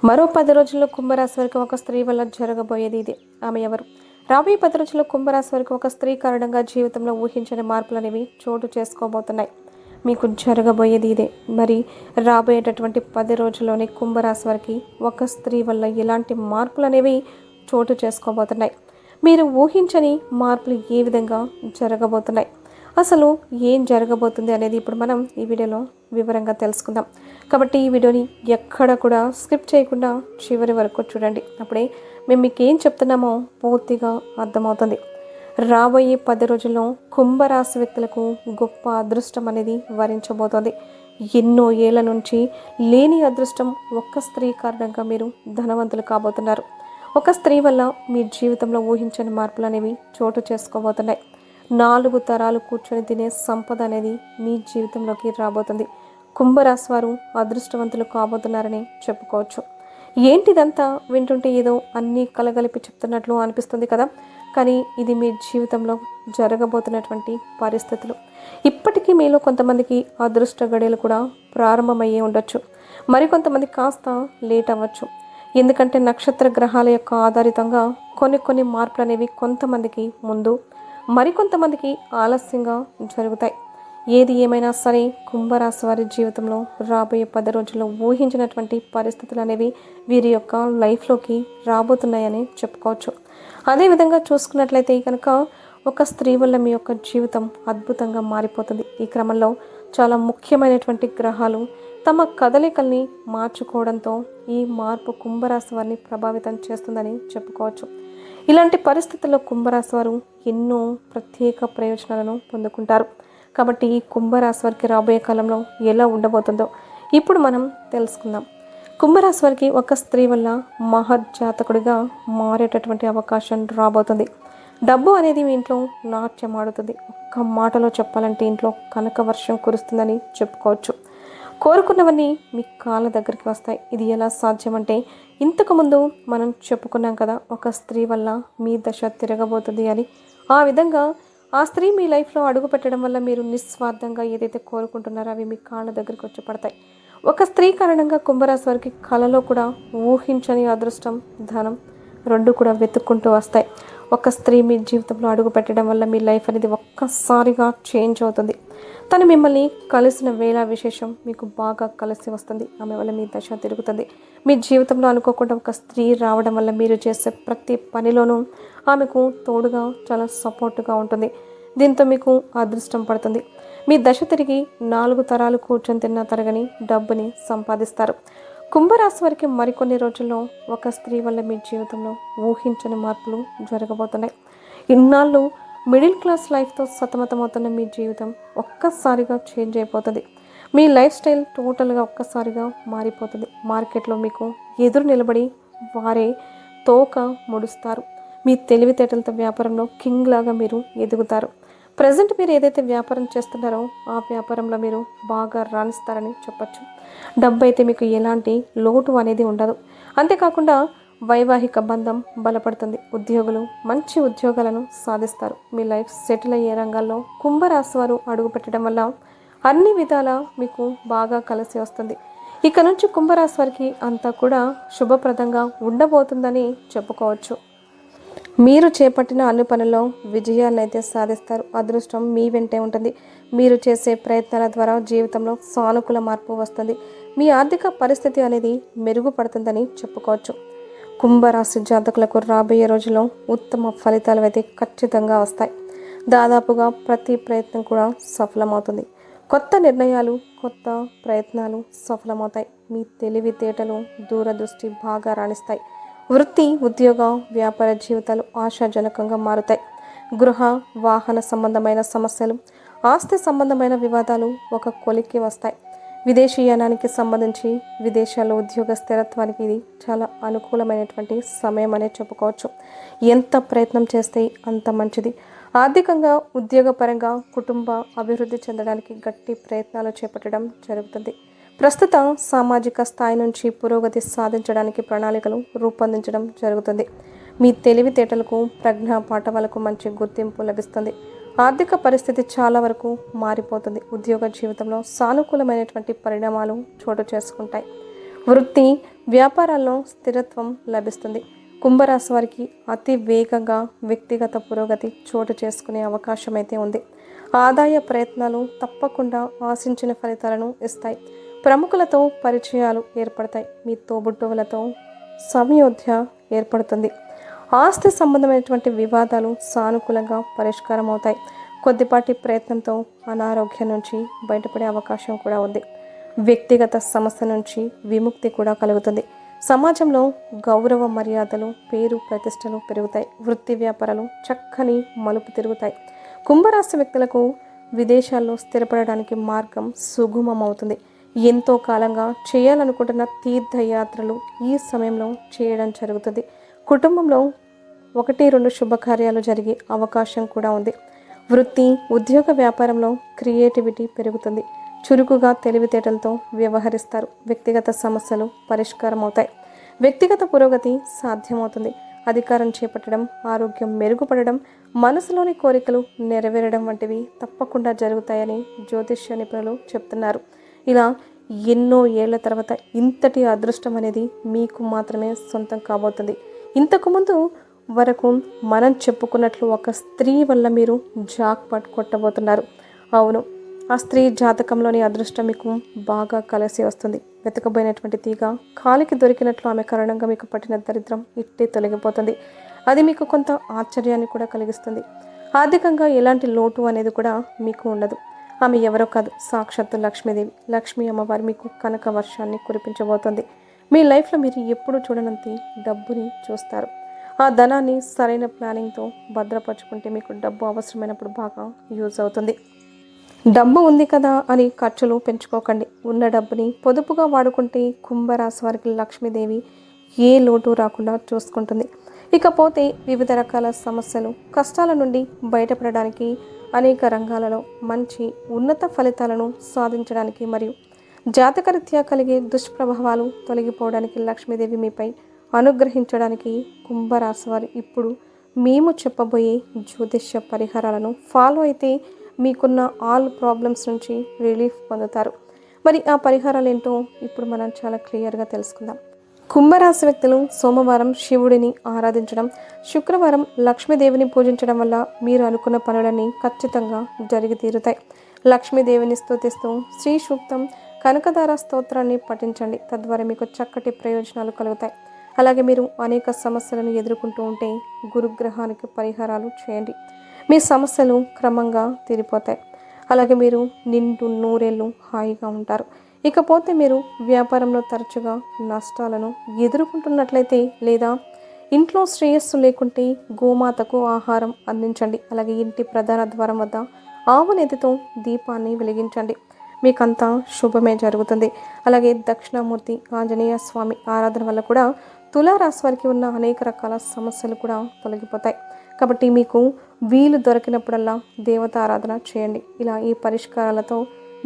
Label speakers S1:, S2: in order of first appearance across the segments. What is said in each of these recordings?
S1: మరో 10 రోజుల్లో కుంభరాశి వారికి ఒక స్త్రీ వల్ల జరగబోయేది ఇదే. ఆమె ఎవరు? రాబోయే 10 రోజుల్లో కుంభరాశి వారికి ఒక స్త్రీ కారణంగా జీవితంలో ఊహించని మార్పులనేవి చోటు చేసుకోబోతున్నాయి. మీకు జరగబోయేది ఇదే. మరి రాబోయేటటువంటి 10 రోజుల్లోనే కుంభరాశి వారికి ఒక స్త్రీ వల్ల ఎలాంటి మార్పులనేవి చోటు చేసుకోబోతున్నాయి? మీరు ఊహించని మార్పులు ఏ విధంగా జరగబోతున్నాయి? అసలు ఏం జరగబోతుంది అనేది ఇప్పుడు మనం ఈ వీడియోలో వివరంగా తెలుసుకుందాం. కాబట్టి ఈ వీడియోని ఎక్కడ కూడా స్కిప్ చేయకుండా చివరి వరకు చూడండి. అప్పుడే మేము మీకు ఏం చెప్తున్నామో పూర్తిగా అర్థమవుతుంది. రాబోయే 10 రోజుల్లో కుంభరాశి వ్యక్తులకు గొప్ప అదృష్టం అనేది వరించబోతోంది. ఎన్నో ఏళ్ల నుంచి లేని అదృష్టం ఒక్క స్త్రీ కారణంగా మీరు ధనవంతులు కాబోతున్నారు. ఒక స్త్రీ వల్ల మీ జీవితంలో ఊహించని మార్పులు అనేవి చోటు చేసుకోబోతున్నాయి. 4 తరాలు కూర్చొని తినే సంపద అనేది మీ జీవితంలోకి రాబోతుంది. కుంభరాశి వారు అదృష్టవంతులు కాబోతున్నారని చెప్పుకోవచ్చు. ఏంటిదంతా వింటుంటే ఏదో అన్నీ కలగలిపి చెప్తున్నట్లు అనిపిస్తుంది కదా. కానీ ఇది మీ జీవితంలో జరగబోతున్నటువంటి పరిస్థితులు. ఇప్పటికీ మీలో కొంతమందికి అదృష్ట గడియలు కూడా ప్రారంభమయ్యే ఉండొచ్చు. మరికొంతమంది కాస్త లేట్ అవ్వచ్చు. ఎందుకంటే నక్షత్ర గ్రహాల యొక్క ఆధారితంగా కొన్ని మార్పులు అనేవి కొంతమందికి ముందు, మరికొంతమందికి ఆలస్యంగా జరుగుతాయి. ఏది ఏమైనా సరే కుంభరాశి వారి జీవితంలో రాబోయే 10 రోజుల్లో ఊహించినటువంటి పరిస్థితులు అనేవి వీరి యొక్క లైఫ్లోకి రాబోతున్నాయని చెప్పుకోవచ్చు. అదేవిధంగా చూసుకున్నట్లయితే కనుక ఒక స్త్రీ వల్ల మీ యొక్క జీవితం అద్భుతంగా మారిపోతుంది. ఈ క్రమంలో చాలా ముఖ్యమైనటువంటి గ్రహాలు తమ కదలికల్ని మార్చుకోవడంతో ఈ మార్పు కుంభరాశి వారిని ప్రభావితం చేస్తుందని చెప్పుకోవచ్చు. ఇలాంటి పరిస్థితుల్లో కుంభరాశి వారు ఎన్నో ప్రత్యేక ప్రయోజనాలను పొందుకుంటారు. కాబట్టి ఈ కుంభరాశి వారికి రాబోయే కాలంలో ఎలా ఉండబోతుందో ఇప్పుడు మనం తెలుసుకుందాం. కుంభరాశి వారికి ఒక స్త్రీ వల్ల మహర్జాతకుడిగా మారేటటువంటి అవకాశం రాబోతుంది. డబ్బు అనేది మీ ఇంట్లో నాట్యం ఆడుతుంది. ఒక్క మాటలో చెప్పాలంటే ఇంట్లో కనక వర్షం కురుస్తుందని చెప్పుకోవచ్చు. కోరుకున్నవన్నీ మీ కాళ్ళ దగ్గరికి వస్తాయి. ఇది ఎలా సాధ్యమంటే ఇంతకుముందు మనం చెప్పుకున్నాం కదా, ఒక స్త్రీ వల్ల మీ దశ తిరగబోతుంది అని. ఆ విధంగా ఆ స్త్రీ మీ లైఫ్లో అడుగు పెట్టడం వల్ల మీరు నిస్వార్థంగా ఏదైతే కోరుకుంటున్నారో అవి మీ కాళ్ళ దగ్గరికి వచ్చి పడతాయి. ఒక స్త్రీ కారణంగా కుంభరాశి వారికి కలలో కూడా ఊహించని అదృష్టం, ధనం రెండు కూడా వెతుక్కుంటూ వస్తాయి. ఒక స్త్రీ మీ జీవితంలో అడుగు పెట్టడం వల్ల మీ లైఫ్ అనేది ఒక్కసారిగా చేంజ్ అవుతుంది. తను మిమ్మల్ని కలిసిన వేళ విశేషం మీకు బాగా కలిసి వస్తుంది. ఆమె వల్ల మీ దశ తిరుగుతుంది. మీ జీవితంలో అనుకోకుండా ఒక స్త్రీ రావడం వల్ల మీరు చేసే ప్రతి పనిలోనూ ఆమెకు తోడుగా చాలా సపోర్టుగా ఉంటుంది. దీంతో మీకు అదృష్టం పడుతుంది. మీ దశ తిరిగి 4 తరాలు కూర్చొని తిన్నా తరగని డబ్బుని సంపాదిస్తారు. కుంభరాశి వారికి మరికొన్ని రోజుల్లో ఒక స్త్రీ వల్ల మీ జీవితంలో ఊహించని మార్పులు జరగబోతున్నాయి. ఇన్నాళ్ళు మిడిల్ క్లాస్ లైఫ్తో సతమతమవుతున్న మీ జీవితం ఒక్కసారిగా చేంజ్ అయిపోతుంది. మీ లైఫ్ స్టైల్ టోటల్గా ఒక్కసారిగా మారిపోతుంది. మార్కెట్లో మీకు ఎదురు నిలబడి వారే తోక ముడుస్తారు. మీ తెలివితేటలతో వ్యాపారంలో కింగ్ లాగా మీరు ఎదుగుతారు. ప్రజెంట్ మీరు ఏదైతే వ్యాపారం చేస్తున్నారో ఆ వ్యాపారంలో మీరు బాగా రాణిస్తారని చెప్పచ్చు. డబ్బు అయితే మీకు ఎలాంటి లోటు అనేది ఉండదు. అంతేకాకుండా వైవాహిక బంధం బలపడుతుంది. ఉద్యోగులు మంచి ఉద్యోగాలను సాధిస్తారు. మీ లైఫ్ సెటిల్ అయ్యే రంగాల్లో కుంభరాశి వారు అడుగు పెట్టడం వల్ల అన్ని విధాలా మీకు బాగా కలిసి వస్తుంది. ఇక నుంచి కుంభరాశి వారికి అంతా కూడా శుభప్రదంగా ఉండబోతుందని చెప్పుకోవచ్చు. మీరు చేపట్టిన అన్ని పనుల్లో విజయాలను అయితే సాధిస్తారు. అదృష్టం మీ వెంటే ఉంటుంది. మీరు చేసే ప్రయత్నాల ద్వారా జీవితంలో సానుకూల మార్పు వస్తుంది. మీ ఆర్థిక పరిస్థితి అనేది మెరుగుపడుతుందని చెప్పుకోవచ్చు. కుంభరాశి జాతకులకు రాబోయే రోజుల్లో ఉత్తమ ఫలితాలు అయితే ఖచ్చితంగా వస్తాయి. దాదాపుగా ప్రతి ప్రయత్నం కూడా సఫలమవుతుంది. కొత్త నిర్ణయాలు, కొత్త ప్రయత్నాలు సఫలమవుతాయి. మీ తెలివితేటలు, దూరదృష్టి బాగా రాణిస్తాయి. వృత్తి, ఉద్యోగ, వ్యాపార జీవితాలు ఆశాజనకంగా మారుతాయి. గృహ, వాహన సంబంధమైన సమస్యలు, ఆస్తి సంబంధమైన వివాదాలు ఒక కొలిక్కి వస్తాయి. విదేశీయానానికి సంబంధించి విదేశాల్లో ఉద్యోగ స్థిరత్వానికి ఇది చాలా అనుకూలమైనటువంటి సమయం అనే చెప్పుకోవచ్చు. ఎంత ప్రయత్నం చేస్తే అంత మంచిది. ఆర్థికంగా, ఉద్యోగపరంగా కుటుంబ అభివృద్ధి చెందడానికి గట్టి ప్రయత్నాలు చేపట్టడం జరుగుతుంది. ప్రస్తుత సామాజిక స్థాయి నుంచి పురోగతి సాధించడానికి ప్రణాళికలు రూపొందించడం జరుగుతుంది. మీ తెలివితేటలకు, ప్రజ్ఞా పాఠవాలకు మంచి గుర్తింపు లభిస్తుంది. ఆర్థిక పరిస్థితి చాలా వరకు మారిపోతుంది. ఉద్యోగ జీవితంలో సానుకూలమైనటువంటి పరిణామాలు చోటు చేసుకుంటాయి. వృత్తి వ్యాపారాల్లో స్థిరత్వం లభిస్తుంది. కుంభరాశి వారికి అతి వేగంగా వ్యక్తిగత పురోగతి చోటు చేసుకునే అవకాశం అయితే ఉంది. ఆదాయ ప్రయత్నాలు తప్పకుండా ఆశించిన ఫలితాలను ఇస్తాయి. ప్రముఖులతో పరిచయాలు ఏర్పడతాయి. మీ తోబుట్టువులతో సమయోధ్య ఏర్పడుతుంది. ఆస్తి సంబంధమైనటువంటి వివాదాలు సానుకూలంగా పరిష్కారం అవుతాయి. కొద్దిపాటి ప్రయత్నంతో అనారోగ్యం నుంచి బయటపడే అవకాశం కూడా ఉంది. వ్యక్తిగత సమస్య నుంచి విముక్తి కూడా కలుగుతుంది. సమాజంలో గౌరవ మర్యాదలు, పేరు ప్రతిష్టలు పెరుగుతాయి. వృత్తి వ్యాపారాలు చక్కని మలుపు తిరుగుతాయి. కుంభరాశి వ్యక్తులకు విదేశాల్లో స్థిరపడడానికి మార్గం సుగమమవుతుంది. ఎంతో కాలంగా చేయాలనుకుంటున్న తీర్థయాత్రలు ఈ సమయంలో చేయడం జరుగుతుంది. కుటుంబంలో 1-2 శుభకార్యాలు జరిగే అవకాశం కూడా ఉంది. వృత్తి ఉద్యోగ వ్యాపారంలో క్రియేటివిటీ పెరుగుతుంది. చురుకుగా తెలివితేటలతో వ్యవహరిస్తారు. వ్యక్తిగత సమస్యలు పరిష్కారం అవుతాయి. వ్యక్తిగత పురోగతి సాధ్యమవుతుంది. అధికారం చేపట్టడం, ఆరోగ్యం మెరుగుపడడం, మనసులోని కోరికలు నెరవేరడం వంటివి తప్పకుండా జరుగుతాయని జ్యోతిష్య నిపుణులు చెప్తున్నారు. ఇలా ఎన్నో ఏళ్ల తర్వాత ఇంతటి అదృష్టం అనేది మీకు మాత్రమే సొంతం కాబోతుంది. ఇంతకుముందు వరకు మనం చెప్పుకున్నట్లు ఒక స్త్రీ వల్ల మీరు జాక్పాట్ కొట్టబోతున్నారు. అవును, ఆ స్త్రీ జాతకంలోని అదృష్టం మీకు బాగా కలిసి వస్తుంది. వెతకబోయినటువంటి తీగ కాలికి దొరికినట్లు ఆమె కారణంగా మీకు పట్టిన దరిద్రం ఇట్టే తొలగిపోతుంది. అది మీకు కొంత ఆశ్చర్యాన్ని కూడా కలిగిస్తుంది. ఆర్థికంగా ఎలాంటి లోటు అనేది కూడా మీకు ఉండదు. ఆమె ఎవరో కాదు, సాక్షాత్తు లక్ష్మీదేవి. లక్ష్మీ అమ్మవారు మీకు కనక వర్షాన్ని కురిపించబోతుంది. మీ లైఫ్లో మీరు ఎప్పుడు చూడనంత డబ్బుని చూస్తారు. ఆ ధనాన్ని సరైన ప్లానింగ్తో భద్రపరుచుకుంటే మీకు డబ్బు అవసరమైనప్పుడు బాగా యూజ్ అవుతుంది. డబ్బు ఉంది కదా అని ఖర్చులు పెంచుకోకండి. ఉన్న డబ్బుని పొదుపుగా వాడుకుంటే కుంభరాశి వారికి లక్ష్మీదేవి ఏ లోటు రాకుండా చూసుకుంటుంది. ఇకపోతే వివిధ రకాల సమస్యలు, కష్టాల నుండి బయటపడడానికి, అనేక రంగాలలో మంచి ఉన్నత ఫలితాలను సాధించడానికి మరియు జాతకరీత్యా కలిగే దుష్ప్రభావాలు తొలగిపోవడానికి లక్ష్మీదేవి మీపై అనుగ్రహించడానికి కుంభరాశి వారు ఇప్పుడు మేము చెప్పబోయే జ్యోతిష్య పరిహారాలను ఫాలో అయితే మీకున్న ఆల్ ప్రాబ్లమ్స్ నుంచి రిలీఫ్ పొందుతారు. మరి ఆ పరిహారాలు ఏంటో ఇప్పుడు మనం చాలా క్లియర్గా తెలుసుకుందాం. కుంభరాశి వ్యక్తులు సోమవారం శివుడిని ఆరాధించడం, శుక్రవారం లక్ష్మీదేవిని పూజించడం వల్ల మీరు అనుకున్న పనులన్నీ ఖచ్చితంగా జరిగి తీరుతాయి. లక్ష్మీదేవిని స్తుతిస్తూ శ్రీ సూక్తం, కనకదార స్తోత్రాన్ని పఠించండి. తద్వారా మీకు చక్కటి ప్రయోజనాలు కలుగుతాయి. అలాగే మీరు అనేక సమస్యలను ఎదుర్కొంటూ ఉంటే గురుగ్రహానికి పరిహారాలు చేయండి. మీ సమస్యలు క్రమంగా తీరిపోతాయి. అలాగే మీరు నిండు నూరేళ్ళు హాయిగా ఉంటారు. ఇకపోతే మీరు వ్యాపారంలో తరచుగా నష్టాలను ఎదుర్కొంటున్నట్లయితే లేదా ఇంట్లో శ్రేయస్సు లేకుంటే గోమాతకు ఆహారం అందించండి. అలాగే ఇంటి ప్రధాన ద్వారం వద్ద ఆవు నెయ్యితో దీపాన్ని వెలిగించండి. మీకంతా శుభమే జరుగుతుంది. అలాగే దక్షిణామూర్తి ఆంజనేయ స్వామి ఆరాధన వల్ల కూడా తులారాశి వారికి ఉన్న అనేక రకాల సమస్యలు కూడా తొలగిపోతాయి. కాబట్టి మీకు వీలు దొరికినప్పుడల్లా దేవత ఆరాధన చేయండి. ఇలా ఈ పరిష్కారాలతో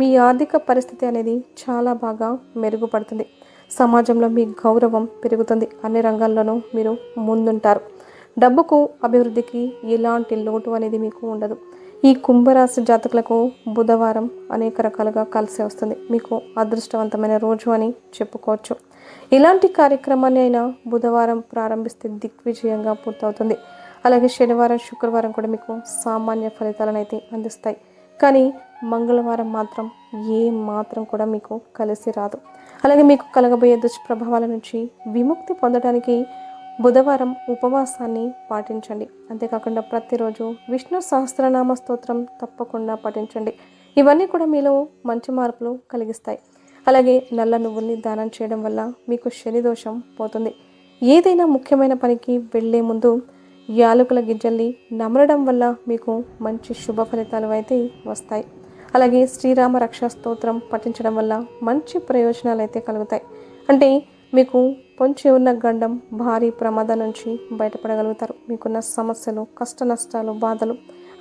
S1: మీ ఆర్థిక పరిస్థితి అనేది చాలా బాగా మెరుగుపడుతుంది. సమాజంలో మీ గౌరవం పెరుగుతుంది. అన్ని రంగాల్లోనూ మీరు ముందుంటారు. డబ్బుకు, అభివృద్ధికి ఎలాంటి లోటు అనేది మీకు ఉండదు. ఈ కుంభరాశి జాతకులకు బుధవారం అనేక రకాలుగా కలిసి వస్తుంది. మీకు అదృష్టవంతమైన రోజు అని చెప్పుకోవచ్చు. ఇలాంటి కార్యక్రమాన్ని అయినా బుధవారం ప్రారంభిస్తే దిగ్విజయంగా పూర్తవుతుంది. అలాగే శనివారం, శుక్రవారం కూడా మీకు సామాన్య ఫలితాలను అయితే అందిస్తాయి. కానీ మంగళవారం మాత్రం ఏ మాత్రం కూడా మీకు కలిసి రాదు. అలాగే మీకు కలగబోయే దుష్ప్రభావాల నుంచి విముక్తి పొందడానికి బుధవారం ఉపవాసాన్ని పాటించండి. అంతేకాకుండా ప్రతిరోజు విష్ణు సహస్రనామ స్తోత్రం తప్పకుండా పఠించండి. ఇవన్నీ కూడా మీలో మంచి మార్పులు కలిగిస్తాయి. అలాగే నల్ల నువ్వుల్ని దానం చేయడం వల్ల మీకు శని దోషం పోతుంది. ఏదైనా ముఖ్యమైన పనికి వెళ్ళే ముందు యాలకుల గింజల్ని నమలడం వల్ల మీకు మంచి శుభ ఫలితాలు అయితే వస్తాయి. అలాగే శ్రీరామ రక్షా స్తోత్రం పఠించడం వల్ల మంచి ప్రయోజనాలు అయితే కలుగుతాయి. అంటే మీకు పొంచి ఉన్న గండం, భారీ ప్రమాదం నుంచి బయటపడగలుగుతారు. మీకున్న సమస్యలు, కష్ట నష్టాలు, బాధలు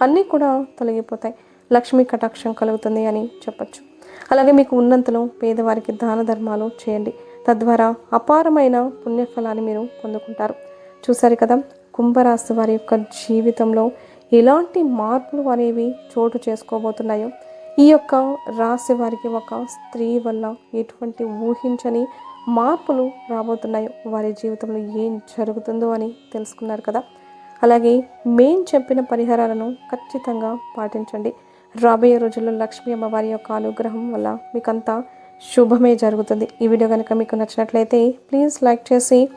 S1: అన్నీ కూడా తొలగిపోతాయి. లక్ష్మీ కటాక్షం కలుగుతుంది అని చెప్పచ్చు. అలాగే మీకు ఉన్నంతలో పేదవారికి దాన ధర్మాలు చేయండి. తద్వారా అపారమైన పుణ్యఫలాన్ని మీరు పొందుకుంటారు. చూసారు కదా, కుంభరాశి వారి యొక్క జీవితంలో ఎలాంటి మార్పులు అనేవి చోటు చేసుకోబోతున్నాయో, ఈ యొక్క రాశి వారికి ఒక స్త్రీ వల్ల ఎటువంటి ఊహించని మార్పులు రాబోతున్నాయో, వారి జీవితంలో ఏం జరుగుతుందో అని తెలుసుకున్నారు కదా. అలాగే మేం చెప్పిన పరిహారాలను ఖచ్చితంగా పాటించండి. రాబోయే రోజుల్లో లక్ష్మీ అమ్మవారి యొక్క అనుగ్రహం వల్ల మీకంతా శుభమే జరుగుతుంది. ఈ వీడియో కనుక మీకు నచ్చినట్లయితే ప్లీజ్ లైక్ చేసి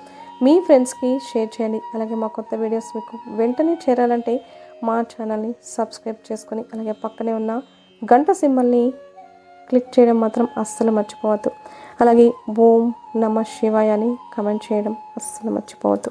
S1: మీ ఫ్రెండ్స్కి షేర్ చేయండి. అలాగే మా కొత్త వీడియోస్ మీకు వెంటనే చేరాలంటే మా ఛానల్ని సబ్స్క్రైబ్ చేసుకొని అలాగే పక్కనే ఉన్న గంట సింబల్ని క్లిక్ చేయడం మాత్రం అస్సలు మర్చిపోవద్దు. అలాగే ఓం నమః శివాయ అని కామెంట్ చేయడం అస్సలు మర్చిపోవద్దు.